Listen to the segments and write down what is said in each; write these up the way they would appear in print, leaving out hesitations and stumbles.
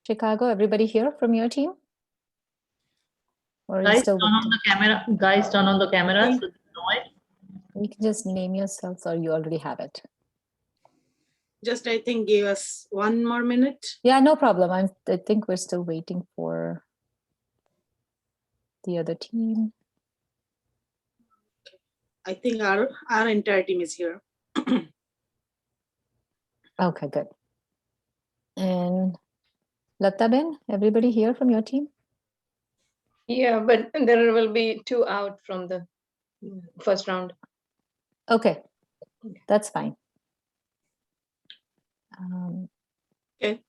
Chicago, everybody here from your team? Or Guys, still turn on the camera. Guys, turn on the camera. So they know it. you can just name yourselves, or you already have it. Just, I think, give us 1 more minute. Yeah, no problem. I think we're still waiting for the other team. I think our entire team is here. Okay, good. And Lata Ben, everybody here from your team? Yeah, but there will be 2 out from the first round. Okay, that's fine. Okay.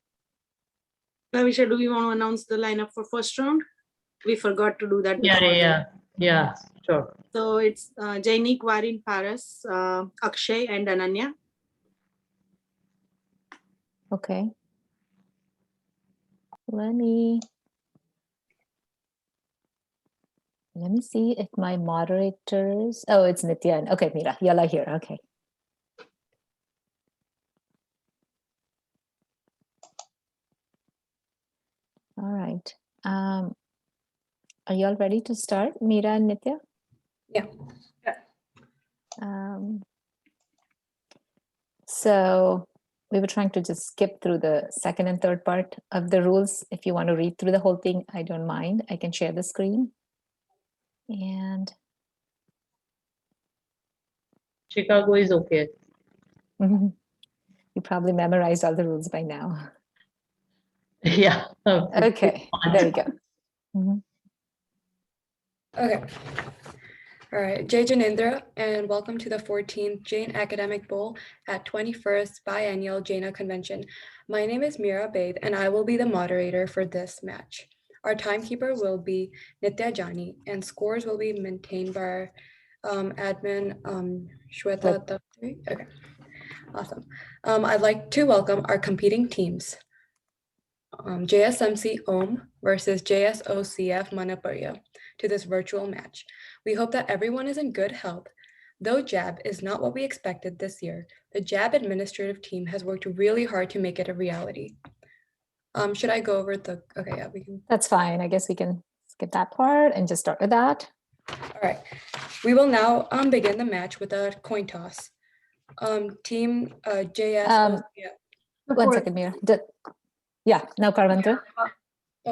Bhavisha, do we want to announce the lineup for first round? We forgot to do that before. Yeah, sure. So it's Jainik, Varin, Paras, Akshay, and Ananya. Okay. Let me see if my moderators. Oh, it's Nitya. Okay, Meera, Yalla here. Okay. All right. Are y'all ready to start, Meera and Nitya? Yeah. So we were trying to just skip through the second and third part of the rules. If you want to read through the whole thing, I don't mind. I can share the screen. And Chicago is okay. you probably memorized all the rules by now. Yeah. Okay, there you go. Okay. All right, Jai Janendra, and welcome to the 14th Jain Academic Bowl at 21st Biennial JAINA Convention. My name is Meera Baid, and I will be the moderator for this match. Our timekeeper will be Nitya Jani, and scores will be maintained by our admin, Shweta. Okay, awesome. I'd like to welcome our competing teams. JSMC Om versus JSOCF Manahparyav to this virtual match. We hope that everyone is in good health. Though JAB is not what we expected this year, the JAB administrative team has worked really hard to make it a reality. Should I go over the, okay, yeah, we can. That's fine. I guess we can skip that part and just start with that. All right, we will now begin the match with a coin toss. Team JSOCF. One second, Meera. Yeah, now Karvantra.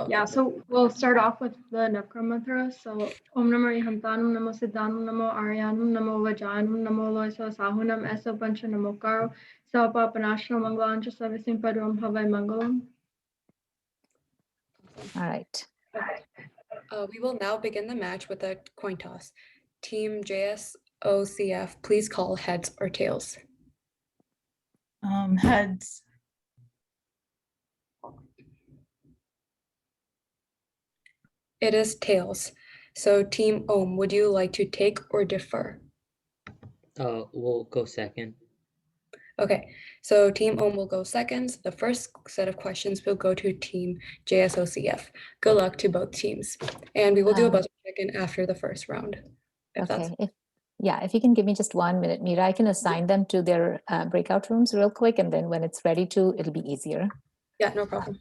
Yeah, so we'll start off with the Nakra mantra. So Om Namo Ihantanam Namo Siddhanam Namo Aryanam Namo Vajanam Namo Loisa Sahunam Eso Pancha Namo Karo Sapa Panashna Mangalancha Savisim Padram Havai Mangalam. All right. We will now begin the match with a coin toss. Team JSOCF, please call heads or tails. Heads. It is tails. So Team Om, would you like to take or defer? We'll go second. Okay, so Team Om will go seconds. The first set of questions will go to Team JSOCF. Good luck to both teams. And we will do a buzzer check-in after the first round. Okay. If you can give me just 1 minute, Meera, I can assign them to their breakout rooms real quick, and then when it's ready to, it'll be easier. Yeah, no problem.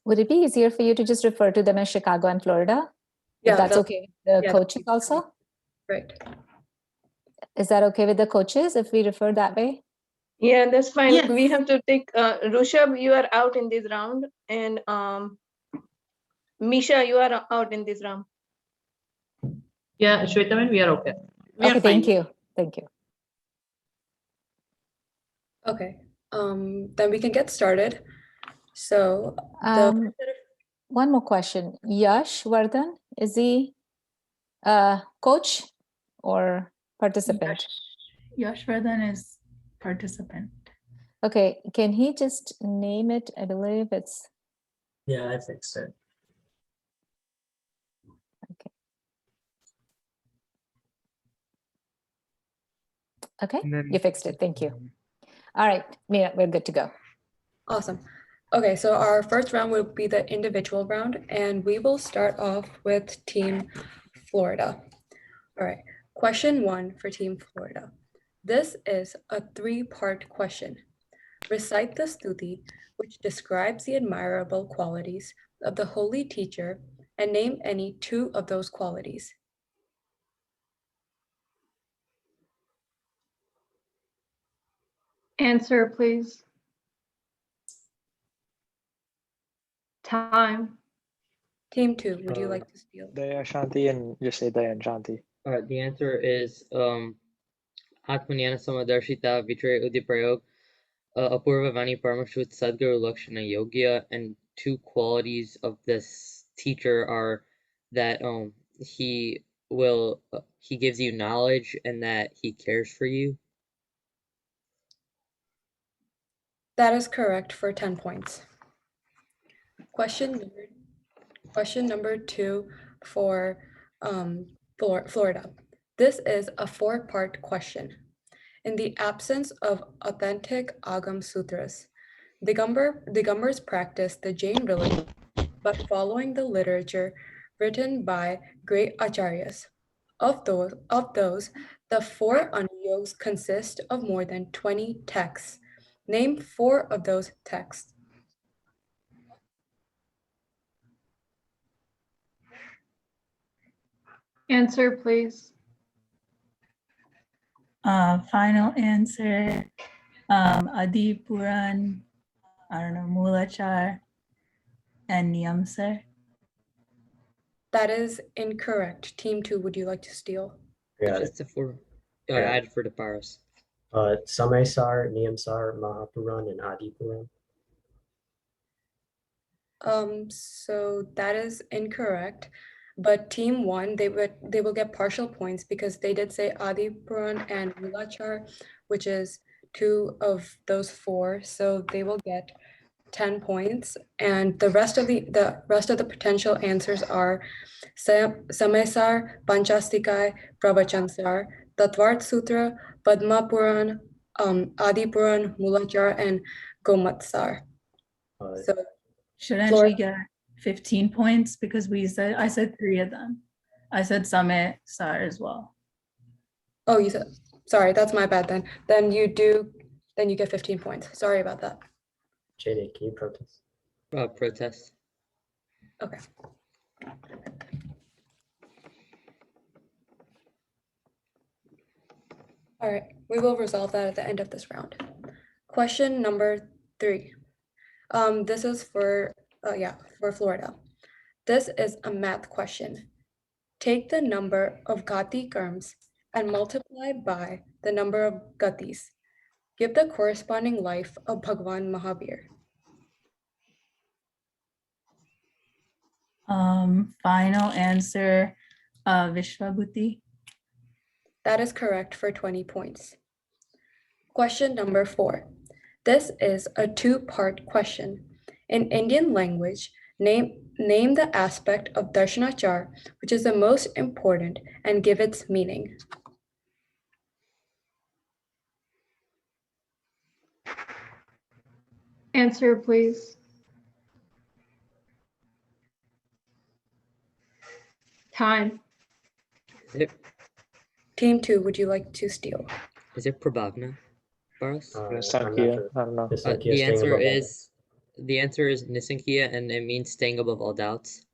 Would it be easier for you to just refer to them as Chicago and Florida? Yeah, if that's okay with the yeah, coaches also? Right. Is that okay with the coaches if we refer that way? Yeah, that's fine. Yes. We have to take Rushabh, you are out in this round, and Misha, you are out in this round. Yeah, Shwetaman, we are okay. We are Okay, thank fine. you. Thank you. Okay, then we can get started. So Um, one more question. Yash Vardhan, is he a coach or participant? Yashvardhan is participant. Okay, can he just name it? I believe it's Yeah, I fixed it. okay. And then You fixed it. Thank you. All right, Mira, we're good to go. awesome. Okay, so our first round will be the individual round, and we will start off with Team Florida. All right, question 1 for Team Florida. This is a 3-part question. Recite the stuti, which describes the admirable qualities of the holy teacher, and name any 2 of those qualities. Answer, please. Time. Team 2, would you like to steal? Daya Shanti and just say Daya and Shanti. The answer is Atmanyana Samadarshita Vitre Udiprayog, Apurva Vani Paramashut Sadguru Lakshana Yogya, and 2 qualities of this teacher are that he gives you knowledge and that he cares for you. That is correct for 10 points. Question number 2 for Florida. This is a 4-part question. In the absence of authentic Agam Sutras, Digambars practice the Jain religion, but following the literature written by great acharyas. Of those, the 4 Anuyogs consist of more than 20 texts. Name 4 of those texts. Answer, please. Final answer, Adi Puran, I don't know, Mulachar, and Niyamsar. That is incorrect. Team 2, would you like to steal? It's a 4. I added for the Paras. Samaysar, Niyamsar, Mahapuran, and Adipuran. So that is incorrect. But team 1, they will get partial points because they did say Adipuran and Mulachar, which is 2 of those 4. So they will get 10 points, and the rest of the potential answers are Samaysar, Panchastikai, Pravachansar, Tatvart Sutra, Padma Puran, Adipuran, Mulachar, and Gomatsar. So Shouldn't we get 15 points because I said 3 of them. I said Same Sar as well. Oh, you said, sorry, that's my bad then. Then you get 15 points. Sorry about that. JD, can you protest? Protest. Okay. All right, we will resolve that at the end of this round. Question number 3. This is for Florida. This is a math question. Take the number of Gati Karms and multiply by the number of Gatis. Give the corresponding life of Bhagwan Mahavir. Final answer, Vishwabhuti. That is correct for 20 points. Question number 4. This is a 2-part question. In Indian language, name the aspect of Darshanachar which is the most important and give its meaning. Answer, please. Time. Is it Team 2, would you like to steal? Prabhavna Paras? Sankhya, I don't know. The answer is Nisankhya, and it means staying above all doubts.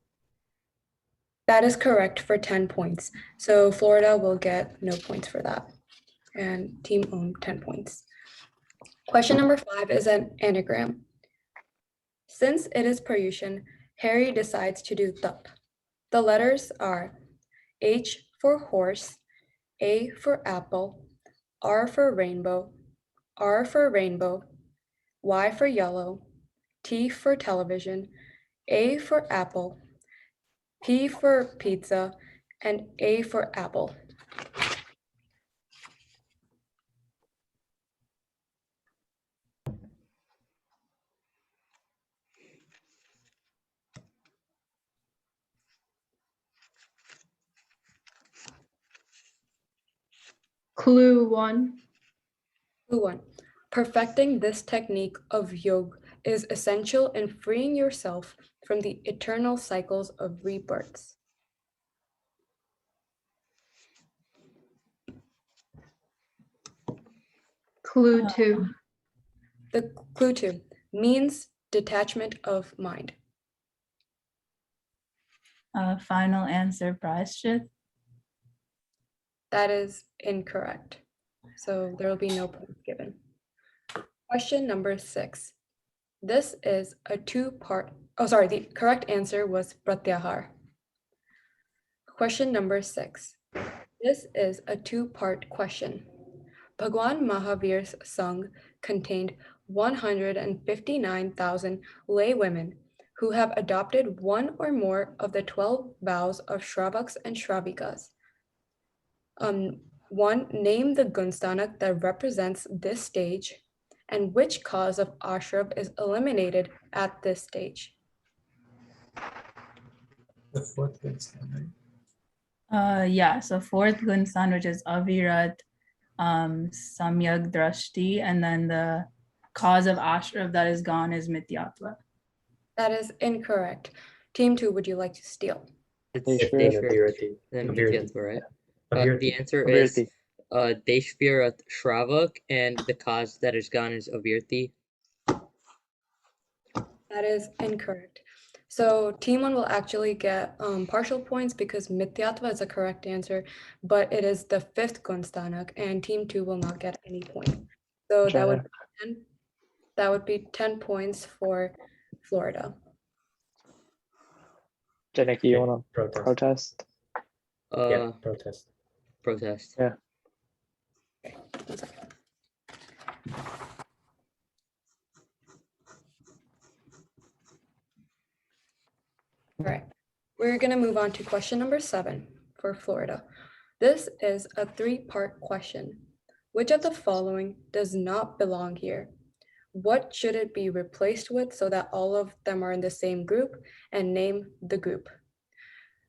That is correct for 10 points. So Florida will get no points for that. And Team Om 10 points. Question number 5 is an anagram. Since it is Paryushan, Harry decides to do tup. The letters are H for horse, A for apple, R for rainbow, R for rainbow, Y for yellow, T for television, A for apple, P for pizza, and A for apple. Clue 1. Clue 1. Perfecting this technique of yoga is essential in freeing yourself from the eternal cycles of rebirths. Clue 2. The clue 2 means detachment of mind. Final answer, Prashchit. That is incorrect. So there will be no points given. Question number 6. This is a two-part, the correct answer was pratyahar. Question number 6. This is a two-part question. Bhagwan Mahavir's song contained 159,000 lay women who have adopted one or more of the 12 vows of Shravaks and Shravikas. One, name the gunstanak that represents this stage, and which cause of ashrav is eliminated at this stage. The fourth Gunstan, Yeah, so fourth Gunsan, which is Avirat, Samyag Drashti, and then the cause of ashrav that is gone is Mityatva. That is incorrect. Team 2, would you like to steal? It's Avirati. then Avirati. Mityatva, right? Avirati. The answer is Avirati. Deshvirat Shravak, and the cause that is gone is Avirti. That is incorrect. So team 1 will actually get partial points because Mityatva is the correct answer, but it is the fifth Gunstanak, and team 2 will not get any point. So that would be 10 points for Florida. Janik, you want to Protest. protest? Yeah, protest. Protest. Yeah. Okay, 1 second. All right, we're going to move on to question number 7 for Florida. This is a 3-part question. Which of the following does not belong here? What should it be replaced with so that all of them are in the same group, and name the group?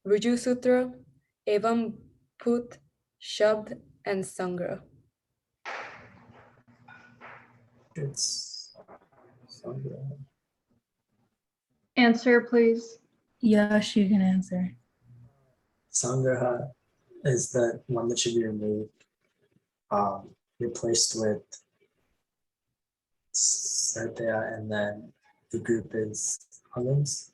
Ruju Sutra, Evam Put, Shabd, and Sangra. It's Sangra. Answer, please. Yes, you can answer. Sangraha is the one that should be removed, replaced with Sarthaya, and then the group is Hungans.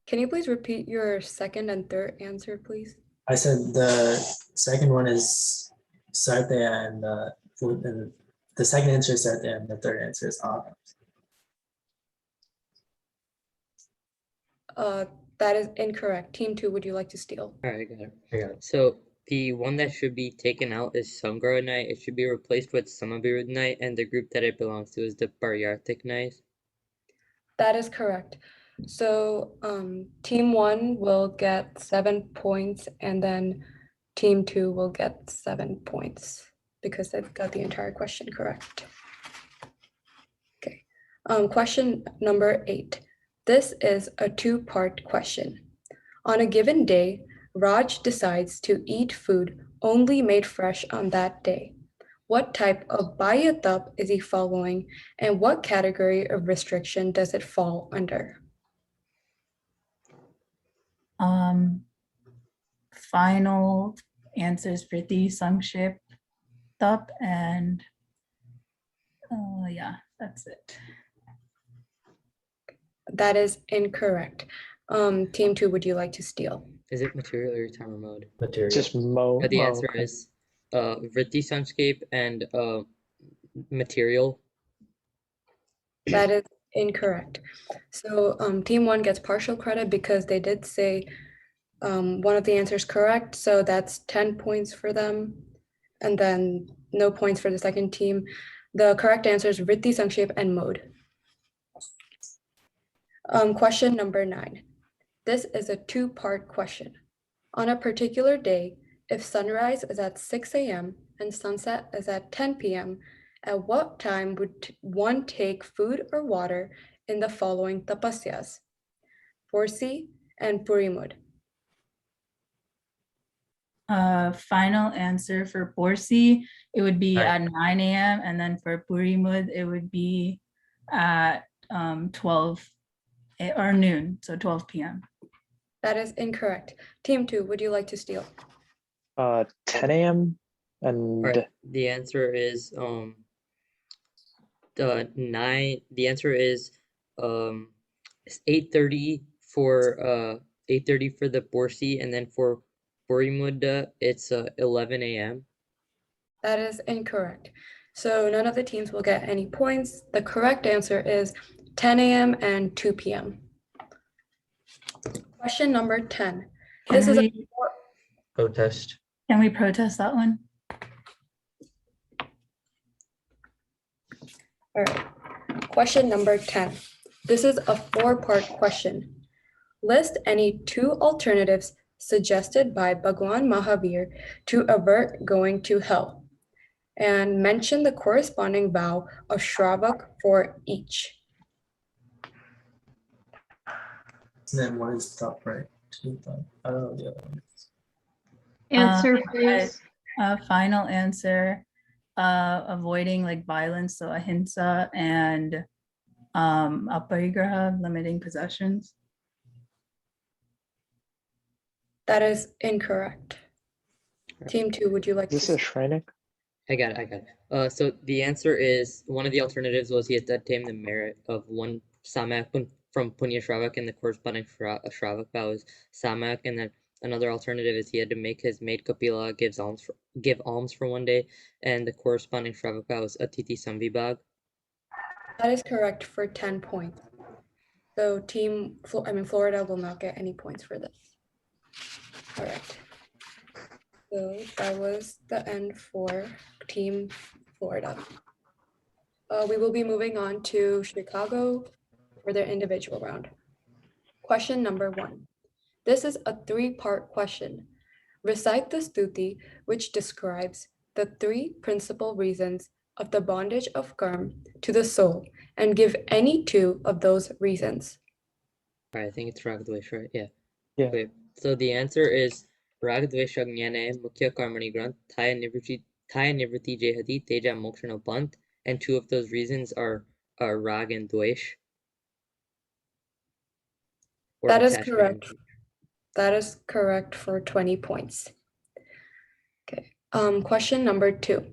Can you please repeat your second and third answer, please? I said the second one is Sarthaya, and the second answer is Sarthaya, and the third answer is Hungans. That is incorrect. Team 2, would you like to steal? All right, got it. I got it. So the one that should be taken out is Sangra Night. It should be replaced with Samabirud Night, and the group that it belongs to is the Paryarthik Night. That is correct. So team 1 will get 7 points, and then team 2 will get 7 points because they've got the entire question correct. Okay, question number 8. This is a 2-part question. On a given day, Raj decides to eat food only made fresh on that day. What type of bayatap is he following, and what category of restriction does it fall under? Final answers Priti, Sangship, Tap, and yeah, that's it. That is incorrect. Team 2, would you like to steal? Is it material or timer mode? Material. Just Mo. The oh, answer okay. is Vritti Sunscape and material. That is incorrect. So team 1 gets partial credit because they did say one of the answers correct, so that's 10 points for them. And then no points for the second team. The correct answer is Vritti, Sankshep, and Mode. Question number 9. This is a two-part question. On a particular day, if sunrise is at 6 a.m. and sunset is at 10 p.m., at what time would one take food or water in the following tapasyas? Porsi and Purimud. Final answer for Porsi, it would be Right. at 9 a.m. and then for Purimud, it would be at 12 or noon, so 12 p.m. That is incorrect. Team 2, would you like to steal? 10 a.m. All and right, the answer is 9. The answer is 8:30 for 8:30 for the Borsi, and then for Borimudda it's 11 a.m. That is incorrect. So none of the teams will get any points. The correct answer is 10 a.m. and 2 p.m. Question number 10. This is a protest. Can we protest that one? All right. Question number 10. This is a 4-part question. List any 2 alternatives suggested by Bhagwan Mahavir to avert going to hell, and mention the corresponding vow of Shravak for each. And then one is top right. I don't know the other one. Answer, please. Final answer, avoiding like violence, so ahimsa, and aparigraha, limiting possessions. That is incorrect. Team 2, would you like Is this to? a Shreinik? I got it. So the answer is, one of the alternatives was he had to attain the merit of one samak from Punya Shravak, and the corresponding Shravak vow is samak, and then another alternative is he had to make his maid Kapila give alms for one day, and the corresponding Shravak vow is Atiti Samvibhag. That is correct for 10 points. So Florida will not get any points for this. All right. So that was the end for Team Florida. We will be moving on to Chicago for their individual round. Question number 1. This is a 3-part question. Recite the stuti which describes the 3 principal reasons of the bondage of karma to the soul, and give any 2 of those reasons. All right, I think it's Ragadvesh, right? Yeah. Yeah. Okay. So the answer is Ragadvesha Jnane Mukhya Karmani Granth Thaya Nivriti Jehati Teja Mokshana Bant, and 2 of those reasons are Rag and Dvesh. That is correct. That is correct for 20 points. Okay. Question number 2.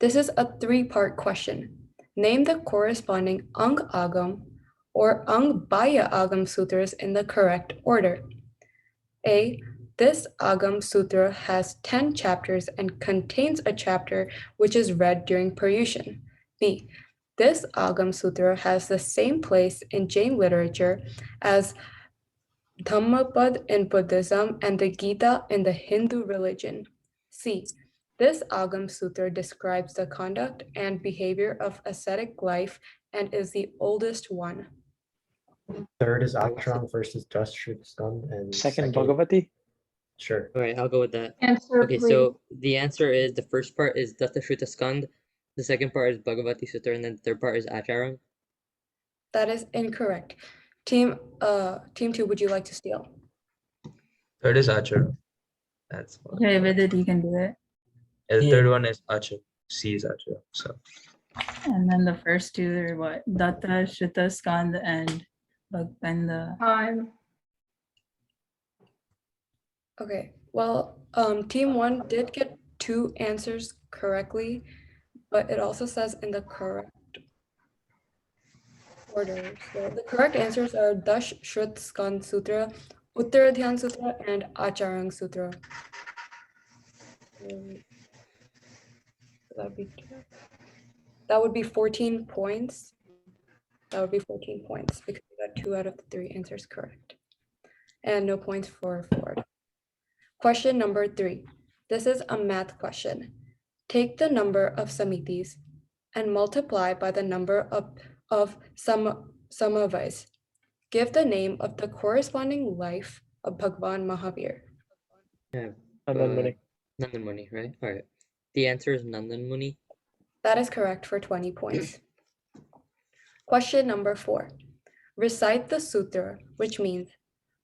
This is a 3-part question. Name the corresponding Ang Agam or Ang Baya Agam sutras in the correct order. A. This Agam Sutra has 10 chapters and contains a chapter which is read during Paryushan. B. This Agam Sutra has the same place in Jain literature as Dhammapad in Buddhism and the Gita in the Hindu religion. C. This Agam Sutra describes the conduct and behavior of ascetic life and is the oldest one. Third is Acharang, first is Dashrit Skand, and Second Bhagavati? Sure. All right, I'll go with that. Answer, Okay, please. so the answer is, the first part is Dattashruta Skand, the second part is Bhagavati Sutra, and then the third part is Acharang. That is incorrect. Team 2, would you like to steal? Third is Acharang. That's one. Okay, Vidit, you can do it. And the third one is Acharang. C is Acharang. So And then the first 2 are what? Datta, Shuddha, Skanda, and the Time. Okay, well, Team 1 did get 2 answers correctly, but it also says in the correct order. So the correct answers are Dash Shrut Skand Sutra, Uttaradhyan Sutra, and Acharang Sutra. That would be 14 points. That would be 14 points because we got 2 out of the 3 answers correct. And no points for Florida. Question number 3. This is a math question. Take the number of samitis and multiply by the number of samavais. Give the name of the corresponding life of Bhagwan Mahavir. Yeah. Nandan Muni. Nandan Muni, right? All right. The answer is Nandan Muni. That is correct for 20 points. Question number 4. Recite the sutra, which means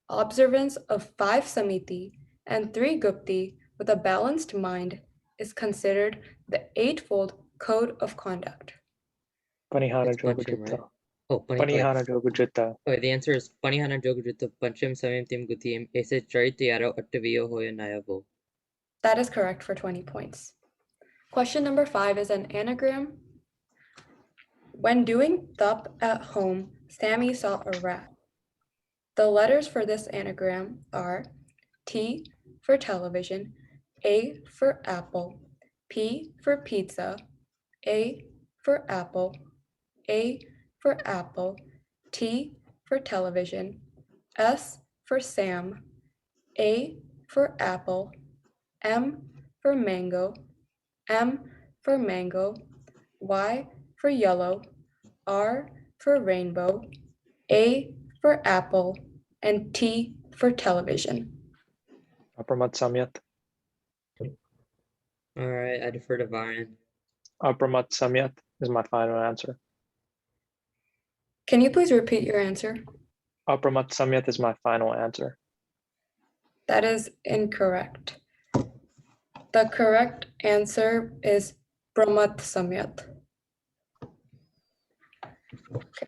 observance of 5 samiti and 3 gupti with a balanced mind is considered the eightfold code of conduct. Panihana It's Pancham, right? Jogajutta. Oh, Panihana Jogajutta. Okay, the answer is Panihana Jogajutta Pancham Samim Tim Gutim Ese Charitayaro Attaviyo Hoya Nayavo. That is correct for 20 points. Question number 5 is an anagram. When doing thup at home, Sammy saw a rat. The letters for this anagram are T for television, A for apple, P for pizza, A for apple, A for apple, T for television, S for Sam, A for apple, M for mango, M for mango, Y for yellow, R for rainbow, A for apple, and T for television. Apramat Samyat. All right, I defer to Varyan. Apramat Samyat is my final answer. Can you please repeat your answer? Apramat Samyat is my final answer. That is incorrect. The correct answer is Brahmat Samyat. Okay.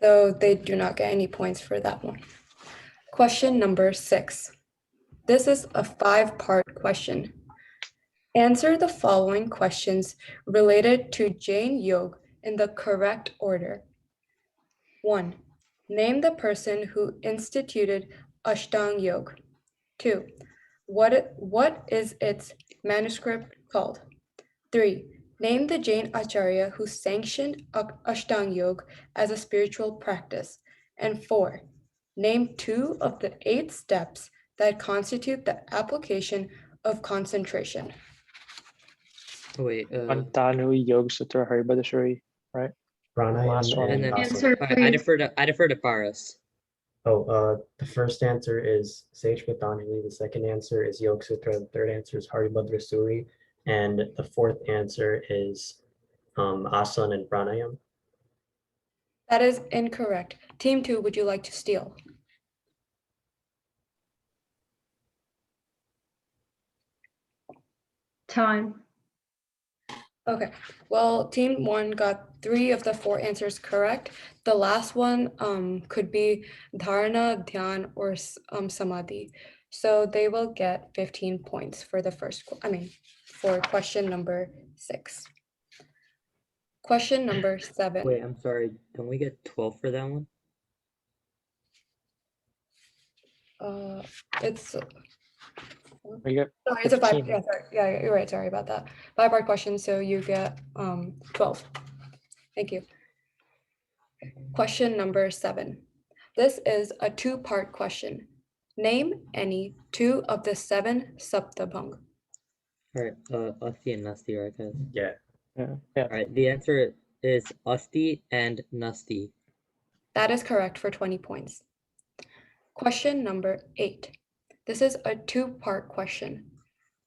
So they do not get any points for that one. Question number 6. This is a 5-part question. Answer the following questions related to Jain Yoga in the correct order. 1. Name the person who instituted Ashtanga Yoga. 2. What is its manuscript called? 3. Name the Jain Acharya who sanctioned Ashtanga Yoga as a spiritual practice. And 4. Name 2 of the 8 steps that constitute the application of concentration. Oh, wait. Pantanu Yoga Sutra Haribadashari, right? Last Pranayam one. And and then Answer, all right, I please. defer to Paras. the first answer is Sage Patanjali. The second answer is Yoga Sutra. The third answer is Haribhadra Suri. And the fourth answer is Asana and Pranayam. That is incorrect. Team 2, would you like to steal? Time. Okay, well, team 1 got 3 of the 4 answers correct. The last one could be dharana, dhyan, or samadhi. So they will get 15 points for the for question number 6. Question number 7. Wait, I'm sorry. Don't we get 12 for that one? It's We get sorry, it's a 5. 15. Yeah, sorry. Yeah, you're right. Sorry about that. 5-part question, so you get 12. Thank you. Question number 7. This is a 2-part question. Name any 2 of the 7 Saptabhang. All right, Asti and Nasti, right, guys? Yeah. Yeah. All right, the answer is Asti and Nasti. That is correct for 20 points. Question number 8. This is a 2-part question.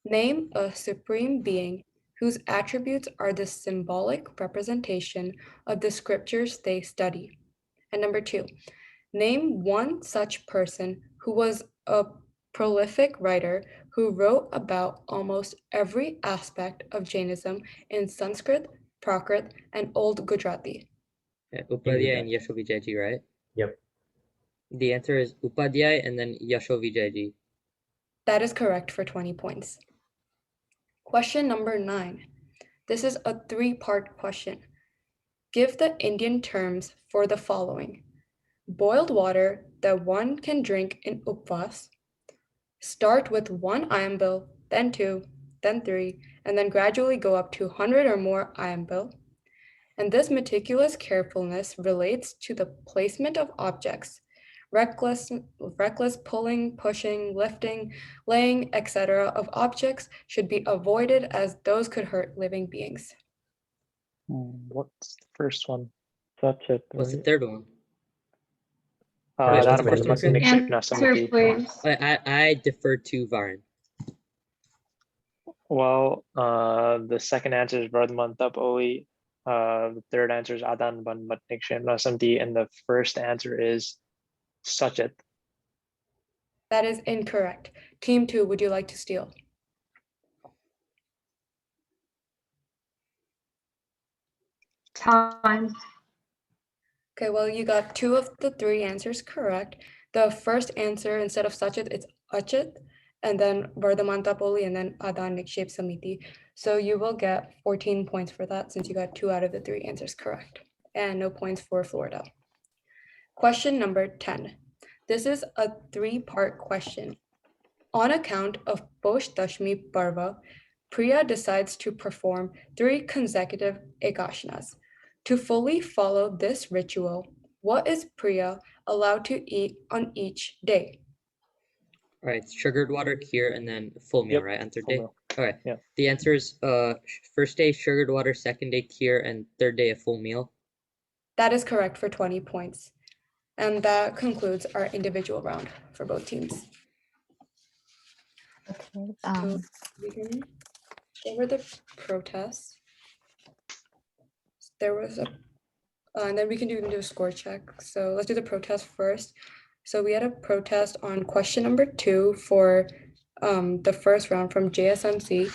Name a supreme being whose attributes are the symbolic representation of the scriptures they study. And number 2, name one such person who was a prolific writer who wrote about almost every aspect of Jainism in Sanskrit, Prakrit, and Old Gujarati. Yeah, Upadhyay and Yashovijayaji, right? Yep. The answer is Upadhyay and then Yashovijayaji. That is correct for 20 points. Question number 9. This is a 3-part question. Give the Indian terms for the following: boiled water that one can drink in upvas, start with 1 iambil, then 2, then 3, and then gradually go up to 100 or more iambil. And this meticulous carefulness relates to the placement of objects, reckless pulling, pushing, lifting, laying, etc. of objects should be avoided as those could hurt living beings. What's the first one? That's it. What's the Right? third one? Wait, That what's the one, first one? Niksheep Answer, Nasamati. please. I defer to Varun. Well, the second answer is Vardhamantap Oli. The third answer is Adan Ban Mat Niksheep Nasamati, and the first answer is Sachet. That is incorrect. Team 2, would you like to steal? Time. Okay, well, you got 2 of the 3 answers correct. The first answer, instead of Sachet, it's Achit, and then Vardhamantapoli, and then Adan Nikshep Samiti. So you will get 14 points for that since you got 2 out of the 3 answers correct. And no points for Florida. Question number 10. This is a 3-part question. On account of Posh Dashmi Parva, Priya decides to perform 3 consecutive ekashanas. To fully follow this ritual, what is Priya allowed to eat on each day? All right, it's sugared water, kheer, and then full meal, Yep, right? On third full day. meal. All right. Yeah. The answer is first day sugared water, second day kheer, and third day a full meal. That is correct for 20 points. And that concludes our individual round for both teams. Okay. So we can go over the protests. There was a, and then we can even do a score check. So let's do the protest first. So we had a protest on question number 2 for the first round from JSMC.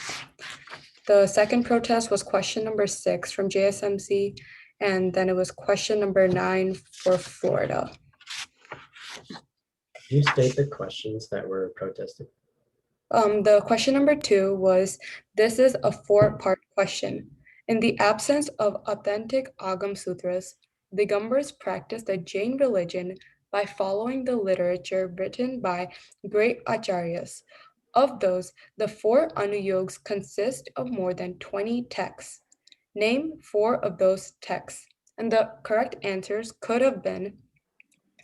The second protest was question number 6 from JSMC, and then it was question number 9 for Florida. Can you state the questions that were protested? The question number 2 was, this is a 4-part question. In the absence of authentic Agam Sutras, Digambars practice the Jain religion by following the literature written by great acharyas. Of those, the 4 Anuyogs consist of more than 20 texts. Name 4 of those texts. And the correct answers could have been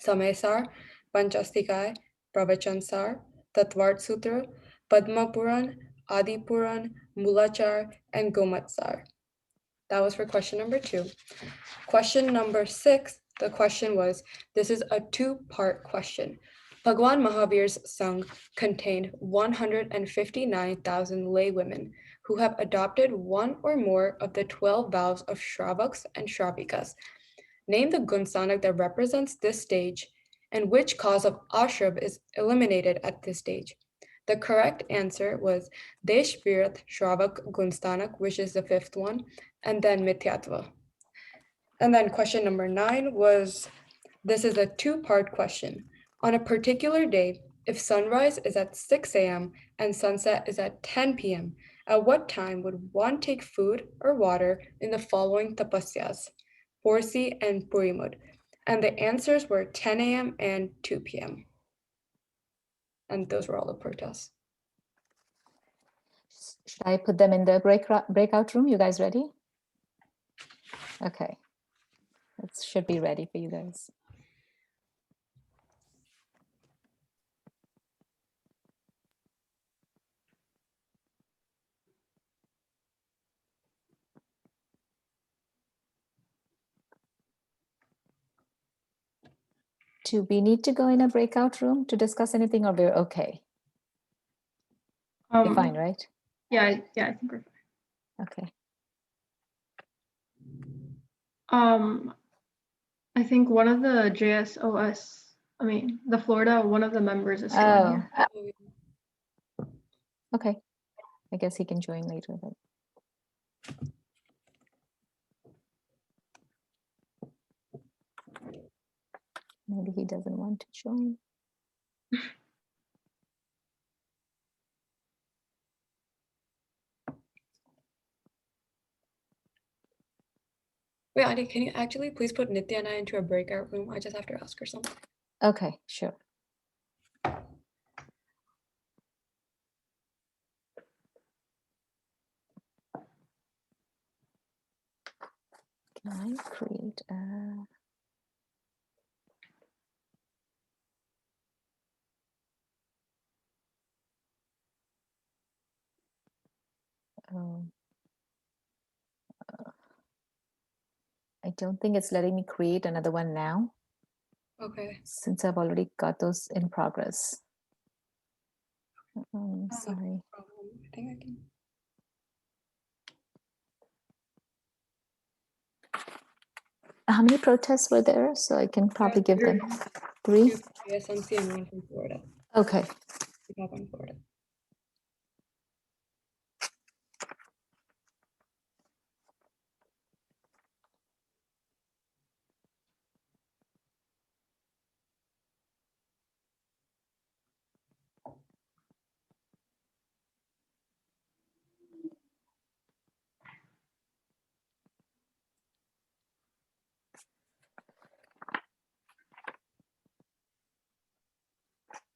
Samaysar, Panchastikai, Pravachansar, Tatvart Sutra, Padma Puran, Adi Puran, Mulachar, and Gomatsar. That was for question number 2. Question number 6, the question was, this is a 2-part question. Bhagwan Mahavir's Sangh contained 159,000 laywomen who have adopted one or more of the 12 vows of Shravaks and Shravikas. Name the Gunsanak that represents this stage and which cause of Ashrab is eliminated at this stage. The correct answer was Desh Virat Shravak Gunstanak, which is the 5th one, and then Mithyatva. And then question number 9 was, this is a 2-part question. On a particular day, if sunrise is at 6 a.m. and sunset is at 10 p.m., at what time would one take food or water in the following tapasyas? Porsi and Purimud. And the answers were 10 a.m. and 2 p.m. And those were all the protests. Should I put them in the breakout room? You guys ready? Okay. It should be ready for you guys. Do we need to go in a breakout room to discuss anything, or we're okay? You're fine, right? Yeah, I think we're fine. Okay. I think one of the the Florida, one of the members is still in here. Okay. I guess he can join later then. Maybe he doesn't want to join. Wait, Adi, can you actually please put Nitya and I into a breakout room? I just have to ask her something. Okay, sure. Can I create a... I don't think it's letting me create another one now, Okay. since I've already got those in progress. Sorry. I think I can. How many protests were there? So I can probably give them 3. Two JSMC and one from Florida. Okay. We got one Florida.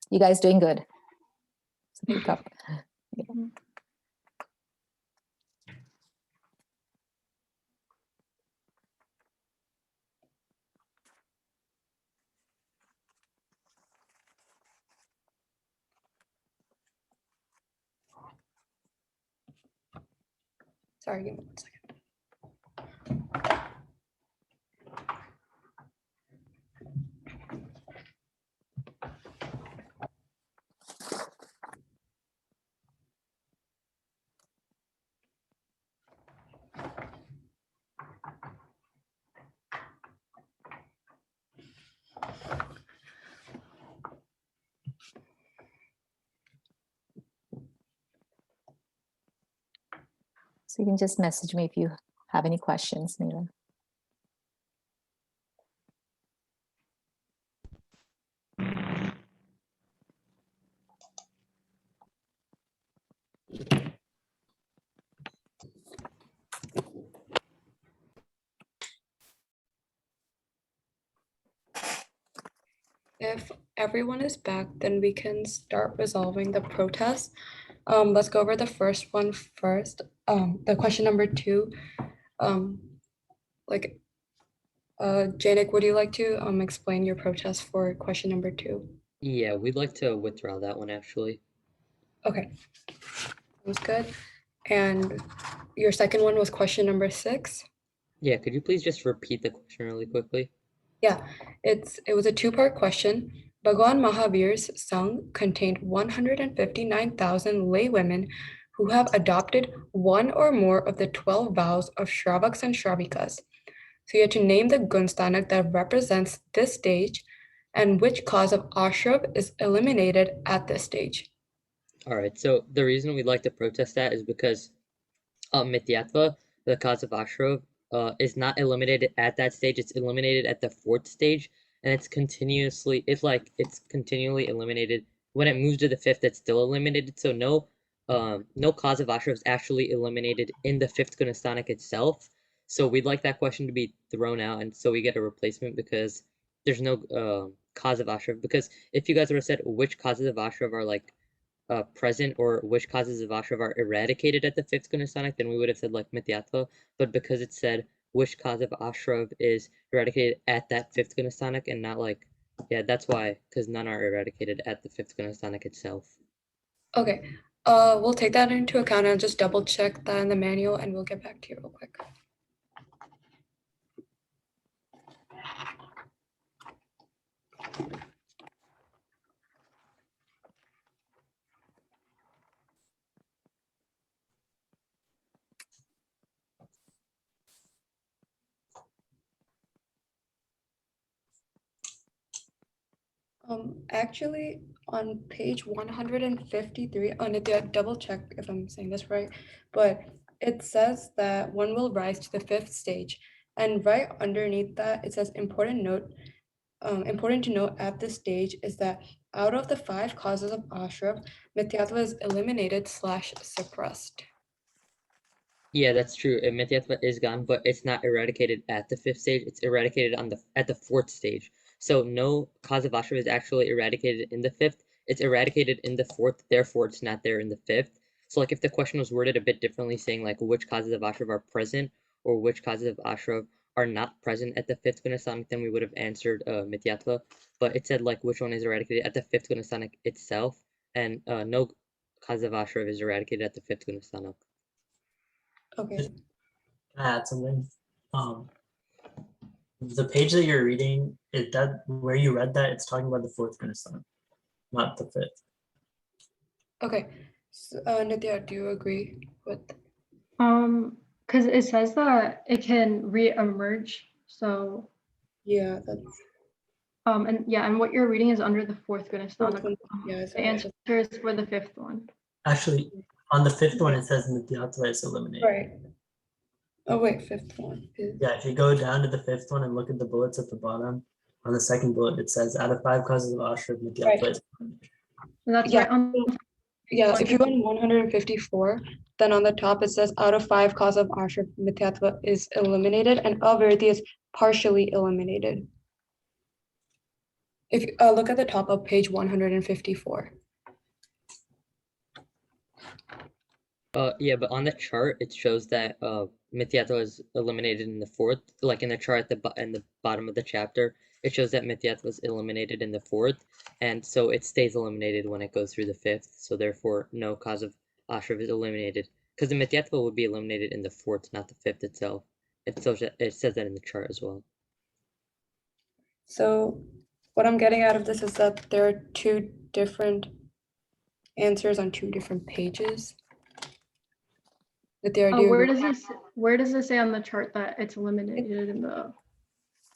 You guys doing good? Speak up. Yeah. Sorry, give me 1 second. So you can just message me if you have any questions, Mira. If everyone is back, then we can start resolving the protests. Let's go over the first one first. The question number 2. Janik, would you like to explain your protest for question number 2? Yeah, we'd like to withdraw that one actually. Okay, sounds good. And your second one was question number 6. Yeah, could you please just repeat the question really quickly? Yeah, it was a 2-part question. Bhagwan Mahavir's Sangh contained 159,000 laywomen who have adopted one or more of the 12 vows of Shravaks and Shravikas. So you have to name the Gunstanak that represents this stage and which cause of ashrav is eliminated at this stage. All right, so the reason we'd like to protest that is because Mityatva, the cause of ashrav, is not eliminated at that stage. It's eliminated at the 4th stage, and it's continually eliminated. When it moves to the 5th, it's still eliminated. So no cause of ashrav is actually eliminated in the 5th Gunasthanak itself. So we'd like that question to be thrown out, and so we get a replacement because there's no cause of ashrav. Because if you guys would have said which causes of ashrav are like present or which causes of ashrav are eradicated at the 5th Gunasthanak, then we would have said like Mityatva. But because it said which cause of ashrav is eradicated at that 5th Gunasthanak and not like, yeah, that's why, because none are eradicated at the 5th Gunasthanak itself. Okay, we'll take that into account and just double check that in the manual and we'll get back to you real quick. Actually, on page 153, on it, double check if I'm saying this right, but it says that one will rise to the 5th stage, and right underneath that, it says important to note at this stage is that out of the 5 causes of ashrav, Mityatva is eliminated / suppressed. Yeah, that's true. Mityatva is gone, but it's not eradicated at the 5th stage. It's eradicated at the 4th stage. So no cause of ashrav is actually eradicated in the 5th. It's eradicated in the 4th, therefore it's not there in the 5th. So like if the question was worded a bit differently, saying like which causes of ashrav are present or which causes of ashrav are not present at the 5th Gunasthanak, then we would have answered Mityatva. But it said like which one is eradicated at the 5th Gunasthanak itself, and no cause of ashrav is eradicated at the 5th Gunasthanak. Okay. Can I add something? The page that you're reading, where you read that, it's talking about the fourth Gunistan, not the fifth. Okay. So, Nitya, do you agree with? Because it says that it can re-emerge. So Yeah, that's and what you're reading is under the fourth Gunistan. yeah. The answer is for the fifth one. Actually, on the fifth one, it says Nityattva is eliminated. Right. Oh wait, fifth one is Yeah, if you go down to the fifth one and look at the bullets at the bottom, on the second bullet, it says out of 5 causes of ashra, Nityattva is eliminated. That's Yeah. right on. Yeah, if you go in 154, then on the top it says out of 5 cause of ashra, Mithyatva is eliminated and avirti is partially eliminated. If you look at the top of page 154. Yeah, but on the chart it shows that Mithyatva is eliminated in the fourth. Like in the chart at the bottom of the chapter, it shows that Mithyatva was eliminated in the fourth, and so it stays eliminated when it goes through the fifth. So therefore, no cause of ashra is eliminated because the Mithyatva would be eliminated in the fourth, not the fifth itself. It says that in the chart as well. So what I'm getting out of this is that there are 2 different answers on 2 different pages. That there are Where does it say on the chart that it's eliminated in the?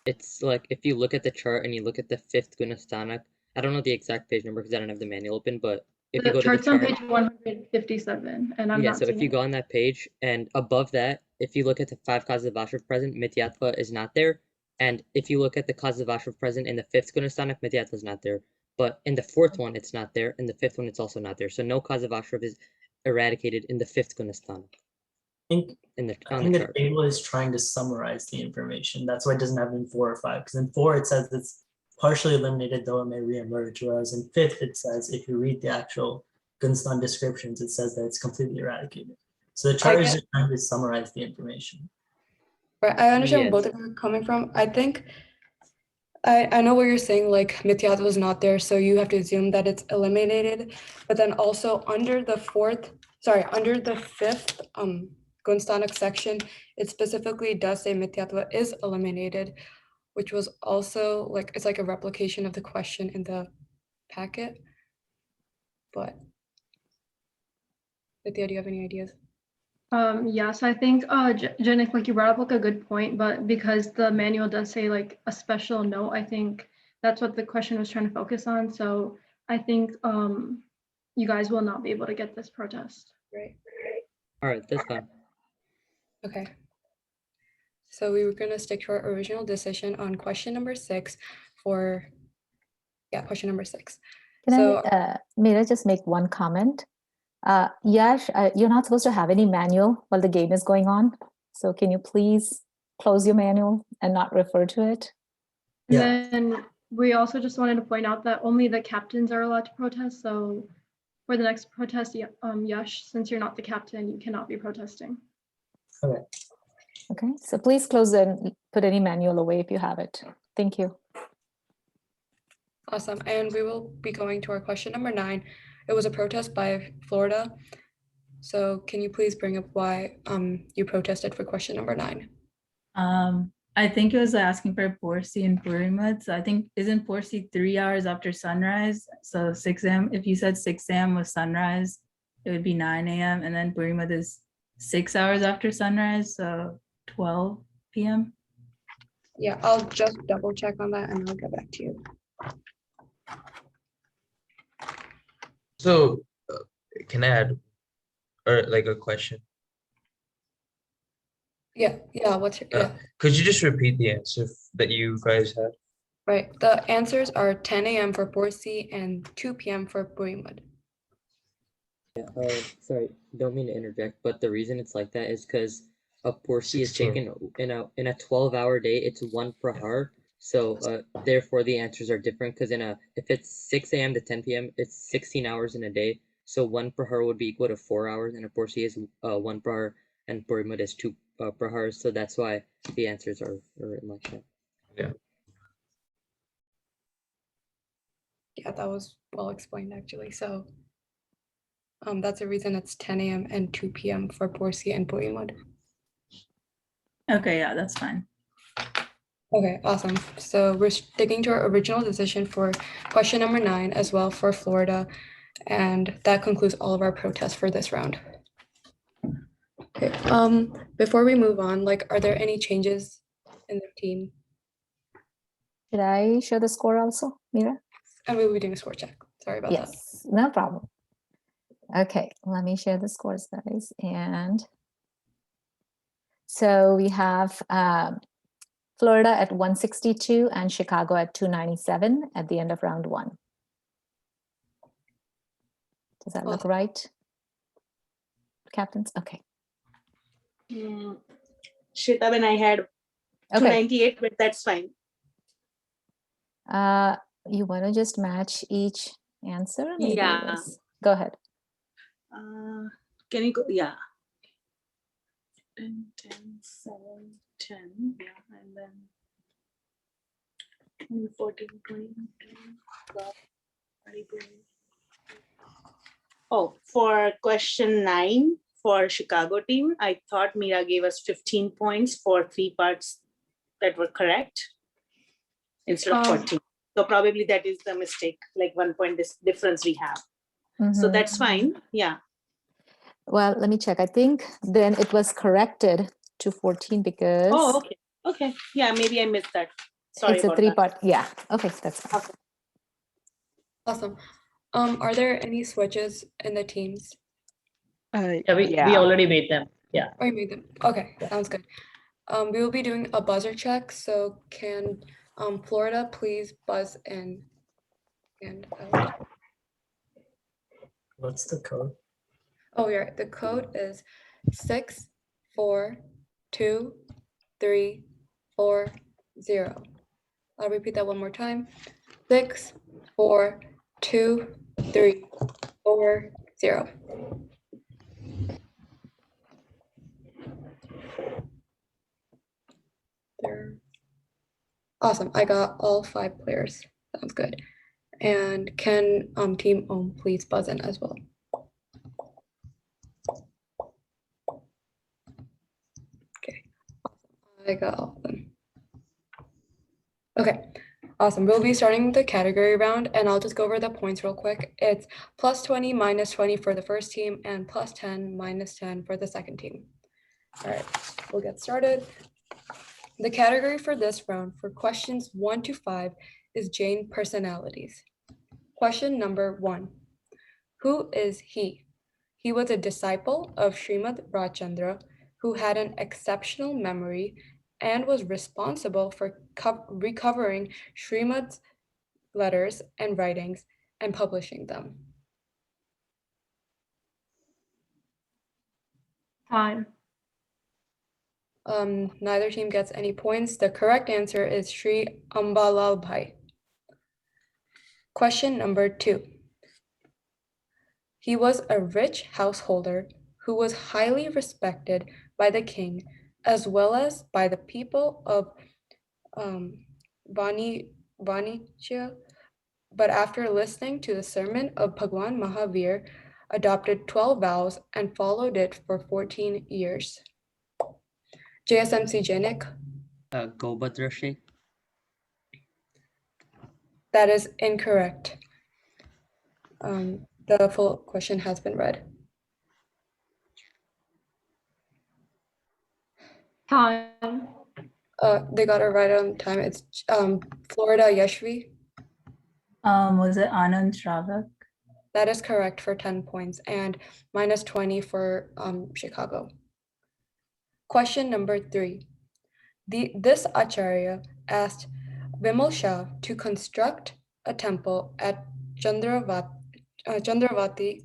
It's like if you look at the chart and you look at the fifth Gunastanak, I don't know the exact page number because I don't have the manual open, but if you go to the chart's on chart, page 157, and I'm yeah, not so if seeing you it. go on that page and above that, if you look at the 5 causes of ashra present, Mithyatva is not there. And if you look at the causes of ashra present in the fifth Gunastanak, Mithyatva is not there. But in the fourth one, it's not there. In the fifth one, it's also not there. So no cause of ashra is eradicated in the fifth Gunastanak. I think on the chart. table is trying to summarize the information. That's why it doesn't have it in 4 or 5. Because in 4 it says it's partially eliminated, though it may reemerge. Whereas in 5th it says, if you read the actual Gunstan descriptions, it says that it's completely eradicated. So the chart is just trying to summarize the information. Right, I understand where both of you are coming from. I think I know what you're saying, like Mithyatva was not there, so you have to assume that it's eliminated. But then also under the fifth Gunstanak section, it specifically does say Mithyatva is eliminated, which was also like, it's like a replication of the question in the packet. But Nitya, do you have any ideas? Yes, I think Janik, like you brought up like a good point, but because the manual does say like a special note, I think that's what the question was trying to focus on. So I think you guys will not be able to get this protest. Right. All right, that's fine. Okay. So we were going to stick to our original decision on question number 6 for, question number 6. May I just make one comment? Yash, you're not supposed to have any manual while the game is going on. So can you please close your manual and not refer to it? And then we also just wanted to point out that only the captains are allowed to protest. So for the next protest, Yash, since you're not the captain, you cannot be protesting. Okay. Okay, so please close and put any manual away if you have it. Thank you. Awesome. And we will be going to our question number 9. It was a protest by Florida. So can you please bring up why you protested for question number 9? I think it was asking for Porsi and Purimud. So I think isn't Porsi 3 hours after sunrise? So 6 a.m. If you said 6 a.m. was sunrise, it would be 9 a.m. And then Purimud is 6 hours after sunrise, so 12 p.m. Yeah, I'll just double check on that and I'll get back to you. So can I add a question? Yeah, what's your, Could you just repeat the answer that you guys had? Right, the answers are 10 a.m. for Porsi and 2 p.m. for Purimud. Yeah, sorry, don't mean to interject, but the reason it's like that is because a Porsi is taken in a 12-hour day. It's 1 prahar, so therefore the answers are different. Because if it's 6 a.m. to 10 p.m., it's 16 hours in a day. So 1 prahar would be equal to 4 hours, and a Porsi is 1 prahar, and Purimud is 2 prahars. So that's why the answers are written like that. Yeah. Yeah, that was well explained actually. So That's the reason it's 10 a.m. and 2 p.m. for Porsi and Purimud. Okay, yeah, that's fine. Okay, awesome. So we're sticking to our original decision for question number 9 as well for Florida. And that concludes all of our protests for this round. Okay, before we move on, like, are there any changes in the team? Should I show the score also, Mira? And we'll be doing a score check. Sorry about that. Yes, no problem. Okay, let me share the scores, guys. And so we have Florida at 162 and Chicago at 297 at the end of round 1. Does that look right, captains? Okay. Shweta and I had Okay. 298, but that's fine. You want to just match each answer? Maybe Yeah. yes. Go ahead. Can you go? Yeah. 10, 10, 7, 10. Yeah. And then 14, 20, 12, 20. Oh, for question 9 for Chicago team, I thought Mira gave us 15 points for 3 parts that were correct instead of 14. So probably that is the mistake, like 1 point difference we have. So that's fine. Yeah. Well, let me check. I think then it was corrected to 14 because Oh, okay. Okay. Yeah, maybe I missed that. Sorry it's a about 3-part. Yeah. Okay, that's fine. Okay. Awesome. Are there any switches in the teams? Yeah, we already made them. Yeah. Oh, you made them. Okay, sounds good. We will be doing a buzzer check. So can Florida please buzz in and out? What's the code? Oh, yeah. The code is 6, 4, 2, 3, 4, 0. I'll repeat that one more time. 6, 4, 2, 3, 4, 0. There. Awesome. I got all 5 players. Sounds good. And can Team Ohm please buzz in as well? Okay. I got all of them. Okay. Awesome. We'll be starting the category round, and I'll just go over the points real quick. It's plus 20, minus 20 for the first team, and plus 10, minus 10 for the second team. All right, we'll get started. The category for this round for questions 1 to 5 is Jain personalities. Question number 1. Who is he? He was a disciple of Srimad Rajchandra who had an exceptional memory and was responsible for recovering Srimad's letters and writings and publishing them. Time. Neither team gets any points. The correct answer is Sri Ambalal Bhai. Question number 2. He was a rich householder who was highly respected by the king as well as by the people of Vanisya, but after listening to the sermon of Bhagwan Mahavir, adopted 12 vows and followed it for 14 years. JSMC Janik. Gobhadra Sheikh. That is incorrect. The full question has been read. Time. They got it right on time. It's Florida Yashvi. Was it Anand Shravak? That is correct for 10 points and minus 20 for Chicago. Question number 3. This Acharya asked Vimal Shah to construct a temple at Chandravati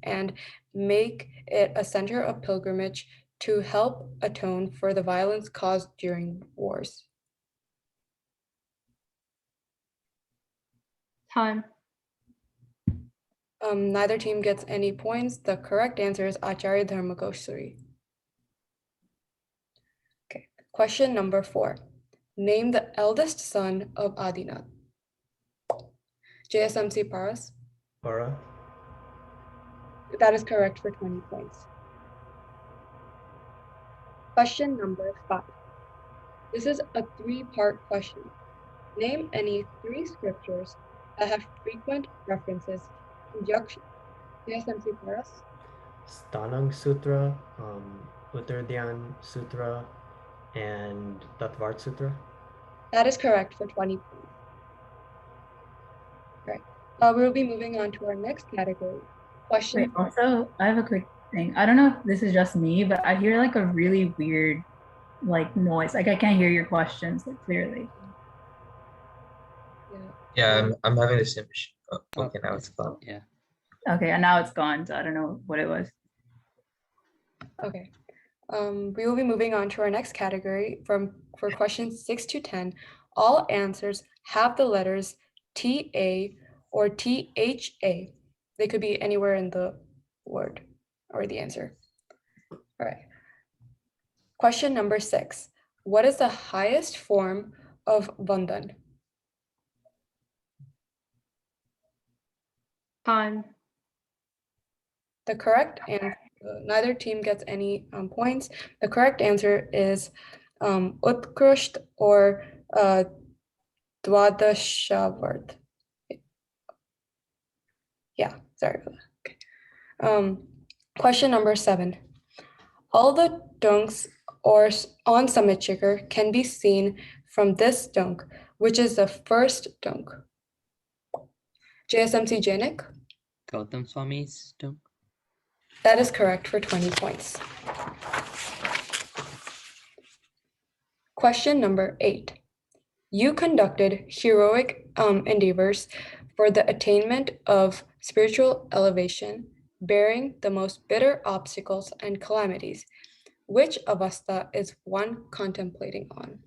and make it a center of pilgrimage to help atone for the violence caused during wars. Time. Neither team gets any points. The correct answer is Acharya Dharmakosuri. Okay, question number 4. Name the eldest son of Adinath. JSMC Paras. Para. That is correct for 20 points. Question number 5. This is a 3-part question. Name any 3 scriptures that have frequent references to yaksha. JSMC for us. Stanang Sutra, Uttardhyan Sutra, and Tattvart Sutra. That is correct for 20 points. Right. We will be moving on to our next category. Question. Wait, also, I have a quick thing. I don't know if this is just me, but I hear like a really weird like noise. Like I can't hear your questions like, clearly. Yeah, I'm having the same issue. Oh, okay, now it's gone. Yeah. Okay, and now it's gone, so I don't know what it was. Okay. We will be moving on to our next category for questions 6 to 10. All answers have the letters TA or THA. They could be anywhere in the word or the answer. All right. Question number 6. What is the highest form of Vandan? Time. The correct answer, neither team gets any points. The correct answer is Utkrusht or Dwadashavard. Yeah, sorry about that. Okay. Question number 7. All the dunks or on Summit Chicker can be seen from this dunk, which is the first dunk. JSMC Janik? Gautam Swami's dunk. That is correct for 20 points. Question number 8. You conducted heroic endeavors for the attainment of spiritual elevation, bearing the most bitter obstacles and calamities. Which avastha is one contemplating on?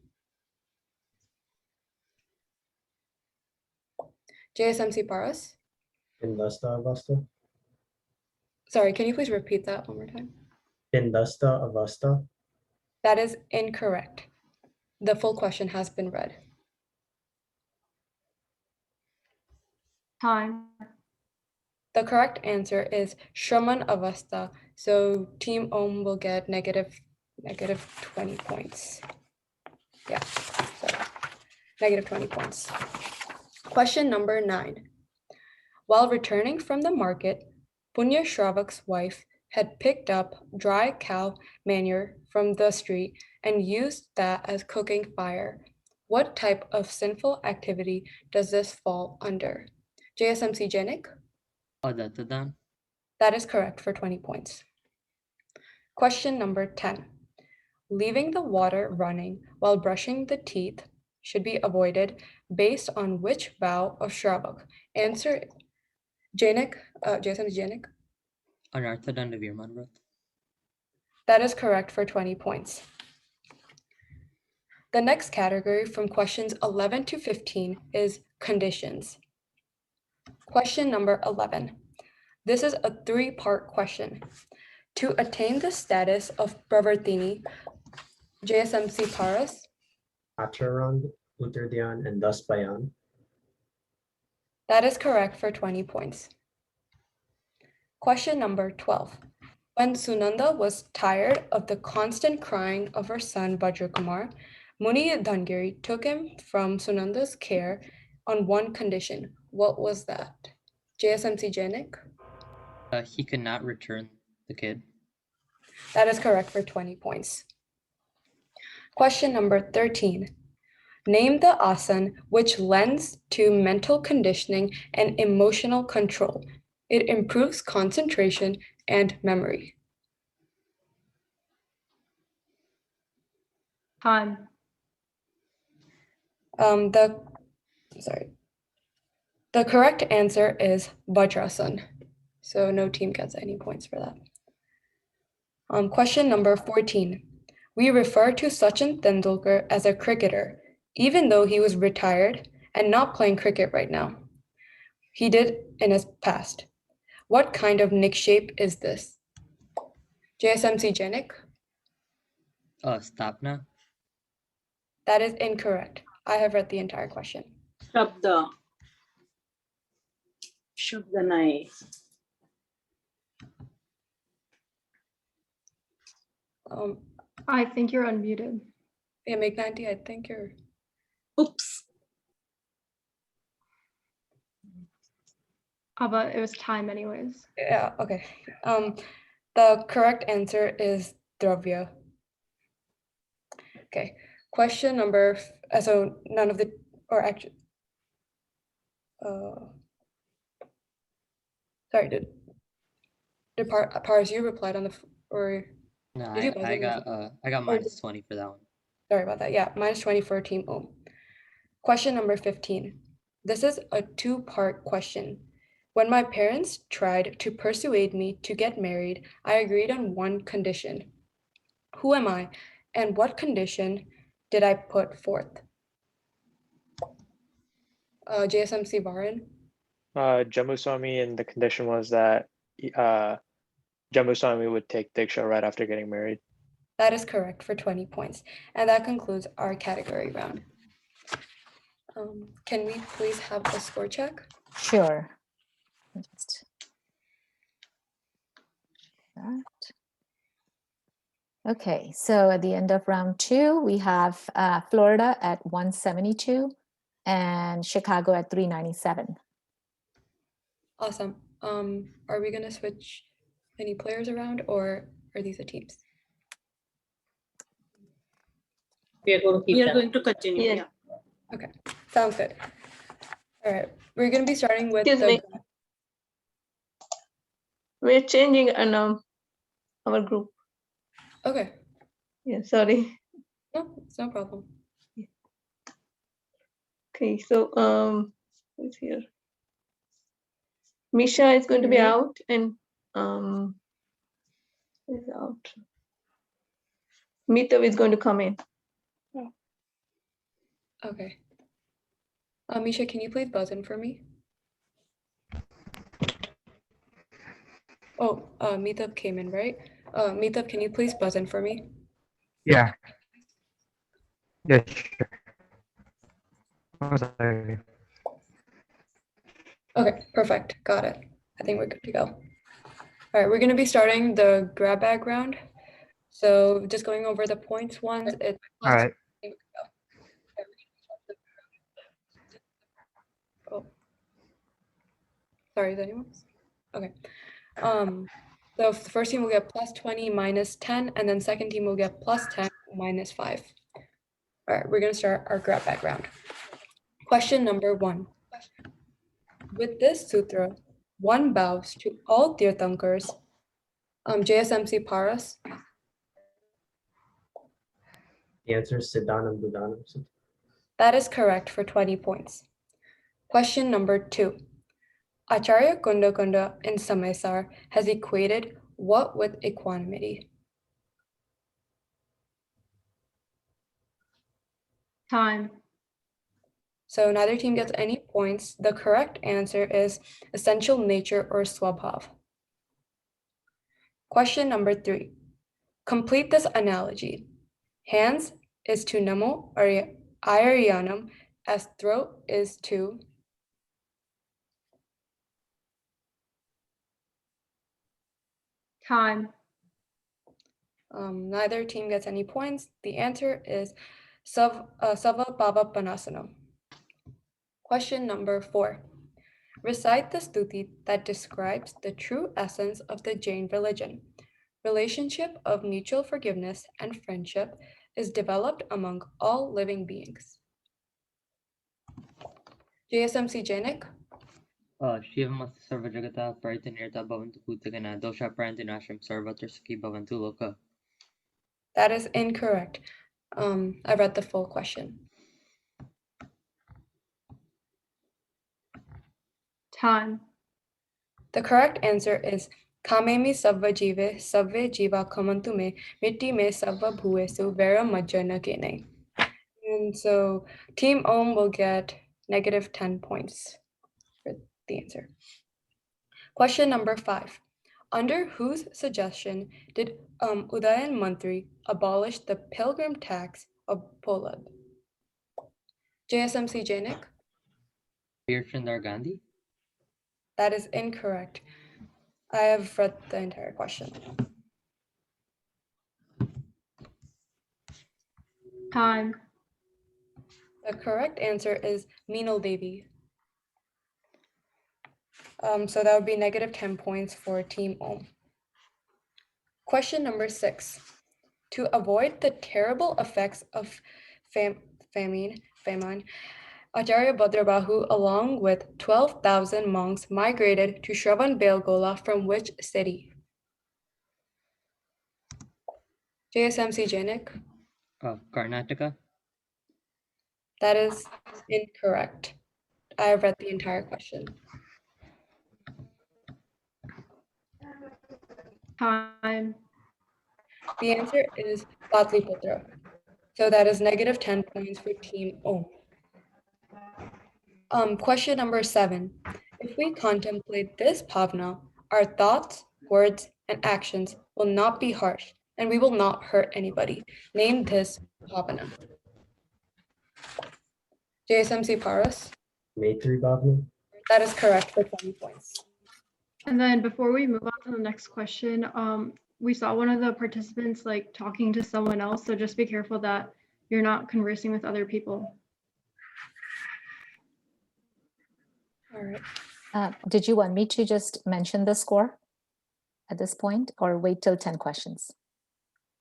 JSMC Paras? Pindasta Avasta. Sorry, can you please repeat that one more time? Pindasta Avasta. That is incorrect. The full question has been read. Time. The correct answer is Shraman Avastha. So Team Om will get negative 20 points. Yeah, sorry. Negative 20 points. Question number 9. While returning from the market, Punya Shravak's wife had picked up dry cow manure from the street and used that as cooking fire. What type of sinful activity does this fall under? JSMC Janik? Adatadan. That is correct for 20 points. Question number 10. Leaving the water running while brushing the teeth should be avoided based on which vow of Shravak? Answer Janik, JSMC Janik? Anarthadan Virmanvrat. That is correct for 20 points. The next category from questions 11 to 15 is conditions. Question number 11. This is a 3-part question. To attain the status of Pravartini, JSMC Paras? Acharand, Uttardhyan, and Daspayan. That is correct for 20 points. Question number 12. When Sunanda was tired of the constant crying of her son Vajrakumar, Muni Dhangiri took him from Sunanda's care on one condition. What was that? JSMC Janik? He could not return the kid. That is correct for 20 points. Question number 13. Name the asana which lends to mental conditioning and emotional control. It improves concentration and memory. Time. The correct answer is Vajrasana. So no team gets any points for that. Question number 14. We refer to Sachin Tendulkar as a cricketer, even though he was retired and not playing cricket right now. He did in his past. What kind of nickshape is this? JSMC Janik? Stapna. That is incorrect. I have read the entire question. Shabdanai. I think you're unmuted. Yeah, Meghna, I think you're. Oops. But it was time anyways. Yeah, okay. The correct answer is Dravya. Okay, question number, so none of the, or actually, sorry, did Pars, you replied on the, or No, did you buzz I in? got Or minus 20 for that one. Sorry about that. Yeah, minus 20 for Team O. Question number 15. This is a two-part question. When my parents tried to persuade me to get married, I agreed on one condition. Who am I, and what condition did I put forth? JSMC Varan. Jammuswamy, and the condition was that Jammuswamy would take Diksha right after getting married. That is correct for 20 points. And that concludes our category round. Can we please have a score check? Sure. Just that. Okay, so at the end of round 2, we have Florida at 172 and Chicago at 397. Awesome. Are we gonna switch any players around, or are these the teams? We are going to keep We are them. going to continue. Yeah. Yeah. Okay, sounds good. All right, we're gonna be starting with Excuse me. We're changing our group. Okay, Yeah, sorry. no, it's no problem. Okay, so who's here? Misha is going to be out, and is out. Mitav is going to come in. Okay. Misha, can you please buzz in for me? Oh, Mitav came in, right? Mitav, can you please buzz in for me? Yeah. Yeah, sure. One second. Okay, perfect. Got it. I think we're good to go. All right, we're going to be starting the grab bag round. So just going over the points ones. It's All right. Oh, sorry, is anyone? Okay. So the first team will get plus 20 minus 10, and then second team will get plus 10 minus 5. All right, we're going to start our grab bag round. Question number 1. With this sutra, one bows to all Tirthankars. JSMC Paras. The answer is Siddhanam Buddhanam. That is correct for 20 points. Question number 2. Acharya Kunda Kunda in Samaisar has equated what with equanimity? Time. So neither team gets any points. The correct answer is essential nature or swabhav. Question number 3. Complete this analogy. Hands is to Namo Ayaryanam as throat is to Time. Neither team gets any points. The answer is Sava Bhava Panasana. Question number 4. Recite the stuti that describes the true essence of the Jain religion. Relationship of mutual forgiveness and friendship is developed among all living beings. JSMC Jainik. Shivamasta Sarva Jagata Paritanirta Bhavantu Bhutagana Dosha Parantinashram Sarvatra Sukhi Bhavantu Loka. That is incorrect. I read the full question. Time. The correct answer is Kamemi Savva Jive Savve Jiva Kamantu Me Mitti Me Savva Bhuesu Vera Majjana Kene. And so Team Om will get negative 10 points for the answer. Question number 5. Under whose suggestion did Udayan Mantri abolish the pilgrim tax of Polad? JSMC Jainik. Veer Chandra Gandhi. That is incorrect. I have read the entire question. Time. The correct answer is Meenal Devi. So that would be negative 10 points for Team Om. Question number 6. To avoid the terrible effects of famine, Acharya Bhadrabahu, along with 12,000 monks, migrated to Shravanbelgola from which city? JSMC Jainik. Karnataka. That is incorrect. I have read the entire question. Time. The answer is Patliputra. So that is negative 10 points for Team O. Question number 7. If we contemplate this bhavna, our thoughts, words, and actions will not be harsh, and we will not hurt anybody. Name this bhavana. JSMC Paras. Maitri Bhavna. That is correct for 20 points. And then before we move on to the next question, we saw one of the participants like talking to someone else. So just be careful that you're not conversing with other people. All right. Did you want me to just mention the score at this point or wait till 10 questions?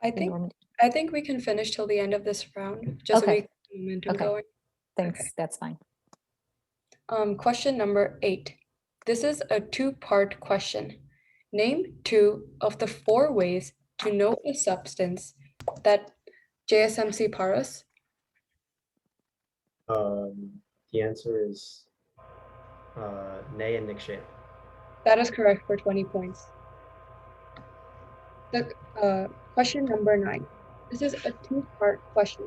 I think we can finish till the end of this round, just so we keep the momentum going. Thanks, Okay. that's fine. Question number 8. This is a 2-part question. Name 2 of the 4 ways to know a substance that JSMC Paras. The answer is Nay and Nikshay. That is correct for 20 points. The question number 9. This is a 2-part question.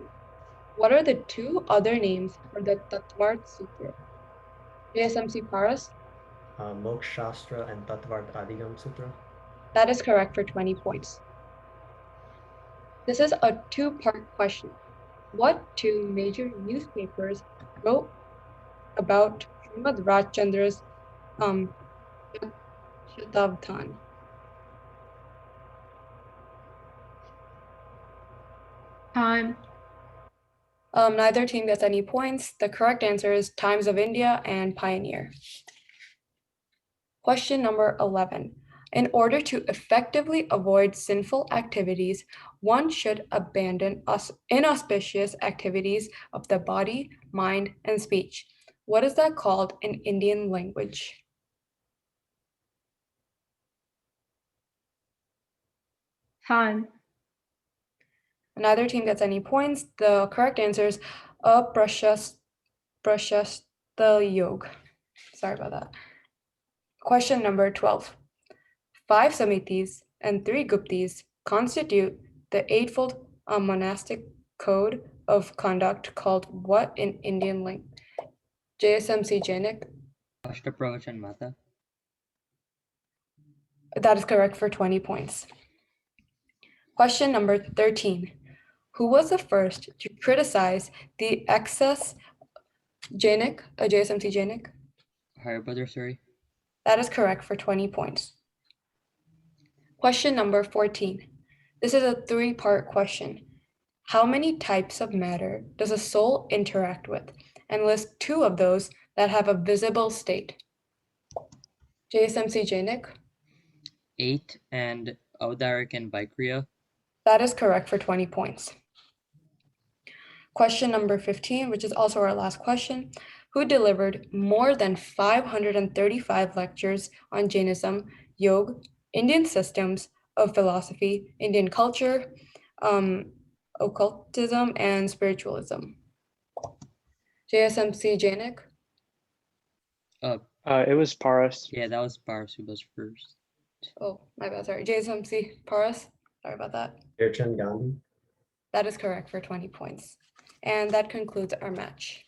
What are the 2 other names for the Tattvart Sutra? JSMC Paras. Mokshastra and Tattvart Adigam Sutra. That is correct for 20 points. This is a 2-part question. What 2 major newspapers wrote about Srimad Rajchandra's Shatabdan? Time. Neither team gets any points. The correct answer is Times of India and Pioneer. Question number 11. In order to effectively avoid sinful activities, one should abandon inauspicious activities of the body, mind, and speech. What is that called in Indian language? Time. Neither team gets any points. The correct answer is Prashasta Yog. Sorry about that. Question number 12. 5 Samitis and 3 Guptis constitute the eightfold monastic code of conduct called what in Indian language? JSMC Jainik. Ashtapravachan Mata. That is correct for 20 points. Question number 13. Who was the first to criticize the excess JSMC Jainik? Haribhadra Suri. That is correct for 20 points. Question number 14. This is a 3-part question. How many types of matter does a soul interact with? And list 2 of those that have a visible state. JSMC Jainik. 8 and Avdarik and Vaikriya. That is correct for 20 points. Question number 15, which is also our last question. Who delivered more than 535 lectures on Jainism, yoga, Indian systems of philosophy, Indian culture, occultism, and spiritualism? JSMC Jainik. It was Paras. Yeah, that was Paras who was first. Oh, my bad, sorry. JSMC Paras. Sorry about that. Irchan Gandhi. That is correct for 20 points. And that concludes our match.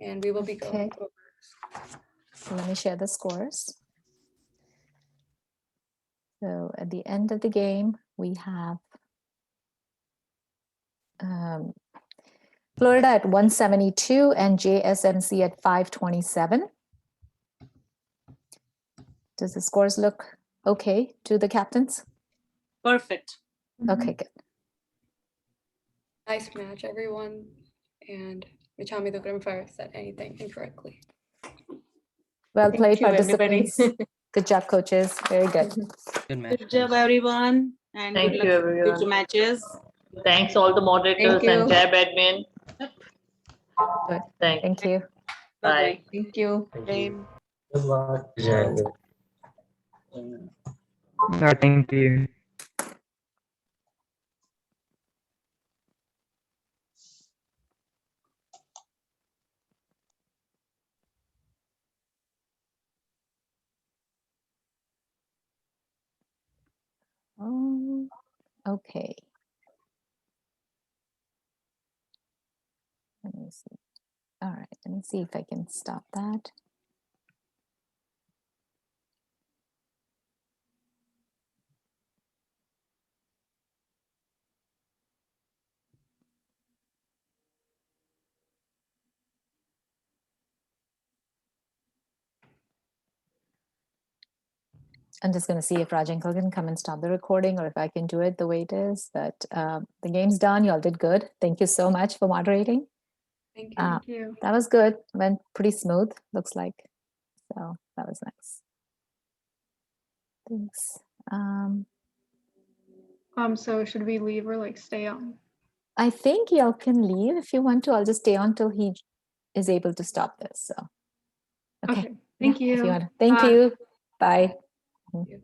And we will be going over. So let me share the scores. So at the end of the game, we have Florida at 172 and JSMC at 527. Does the scores look okay to the captains? Perfect. Okay, good. Nice match, everyone. And Michami Dukram said anything incorrectly. Well Thank played, you, everybody. participants. Good job, coaches. Very good. Good match. Good job, everyone. And Thank good you, luck for everyone. future matches. Thanks all the moderators you. and Jab admin. Good. Thank you. Thank you. Bye-bye. Thank you. Thank you. Good luck. Yeah. Thank you. Oh, okay. Let me see. All right, let me see if I can stop that. I'm just going to see if Rajankal can come and stop the recording or if I can do it the way it is. But the game's done. Y'all did good. Thank you so much for moderating. Thank you. Uh, Thank you. That was good. Went pretty smooth, looks like. So that was nice. Thanks. So should we leave or like stay on? I think y'all can leave if you want to. I'll just stay on till he is able to stop this. So, okay. Okay. Thank Yeah, if you. want to. Thank Bye. you. Bye. Thank you.